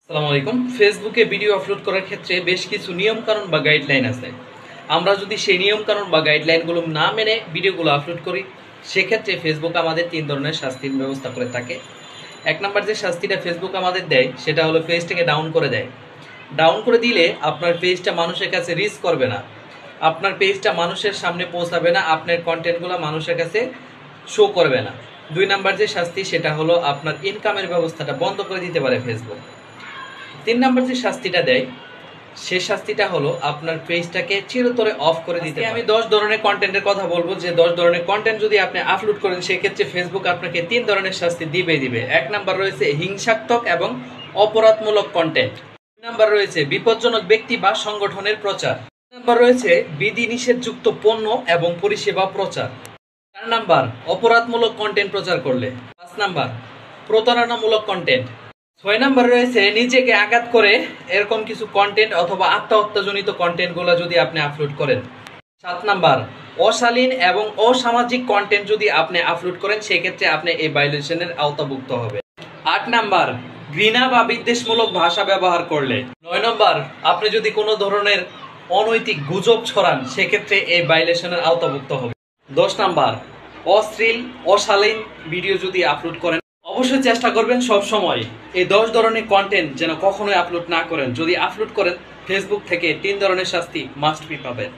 আসসালামু আলাইকুম। ফেসবুকে ভিডিও আপলোড করার ক্ষেত্রে বেশ কিছু নিয়ম কানুন বা গাইডলাইন আছে। আমরা যদি সেই নিয়ম কানুন বা গাইডলাইনগুলো না মেনে ভিডিওগুলো আপলোড করি, সেক্ষেত্রে ফেসবুক আমাদের 3 ধরনের শাস্তির ব্যবস্থা করে থাকে। 1 নম্বর যে শাস্তিটা ফেসবুক আমাদের দেয় সেটা হলো পেজটাকে ডাউন করে দেয়। ডাউন করে দিলে আপনার পেজটা মানুষের কাছে রিচ করবে না, আপনার পেজটা মানুষের সামনে পৌঁছাবে না, আপনার কন্টেন্টগুলো মানুষের কাছে শো করবে না। 2 নম্বর যে শাস্তি সেটা হলো আপনার ইনকামের ব্যবস্থাটা বন্ধ করে দিতে পারে ফেসবুক। 3 নম্বর যে শাস্তিটা দেয় সে শাস্তিটা হলো আপনার পেজটাকে চিরতরে অফ করে দিতে পারে। আমি 10 ধরনের কন্টেন্টের কথা বলবো, যে 10 ধরনের কন্টেন্ট যদি আপনি আপলোড করেন সেক্ষেত্রে ফেসবুক আপনাকে 3 ধরনের শাস্তি দিবে। 1 নাম্বার রয়েছে হিংসাত্মক এবং অপরাধমূলক কন্টেন্ট। 2 নাম্বার রয়েছে বিপজ্জনক ব্যক্তি বা সংগঠনের প্রচার। 3 নাম্বার রয়েছে বিধিনিষেধযুক্ত পণ্য এবং পরিষেবা প্রচার। 4 নাম্বার অপরাধমূলক কন্টেন্ট প্রচার করলে। 5 নাম্বার প্রতারণামূলক কন্টেন্ট। 6 নাম্বার রয়েছে নিজেকে আঘাত করে এরকম কিছু কন্টেন্ট অথবা আত্মহত্যাজনিত কন্টেন্টগুলো যদি আপনি আপলোড করেন। 7 নাম্বার অশালীন এবং অসামাজিক কন্টেন্ট যদি আপনি আপলোড করেন সেক্ষেত্রে আপনি এই ভায়োলেশনের আওতাভুক্ত হবে। 8 নাম্বার ঘৃণা বা বিদ্বেষমূলক ভাষা ব্যবহার করলে। 9 নাম্বার আপনি যদি কোনো ধরনের অনৈতিক গুজব ছড়ান সেক্ষেত্রে এই ভায়োলেশনের আওতাভুক্ত হবে। 10 নাম্বার অশ্লীল অশালীন ভিডিও যদি আপলোড করেন। অবশ্যই চেষ্টা করবেন সব সময় এই 10 ধরনের কন্টেন্ট যেন কখনোই আপলোড না করেন। যদি আপলোড করেন ফেসবুক থেকে 3 ধরনের শাস্তি মাস্ট বি পাবেন।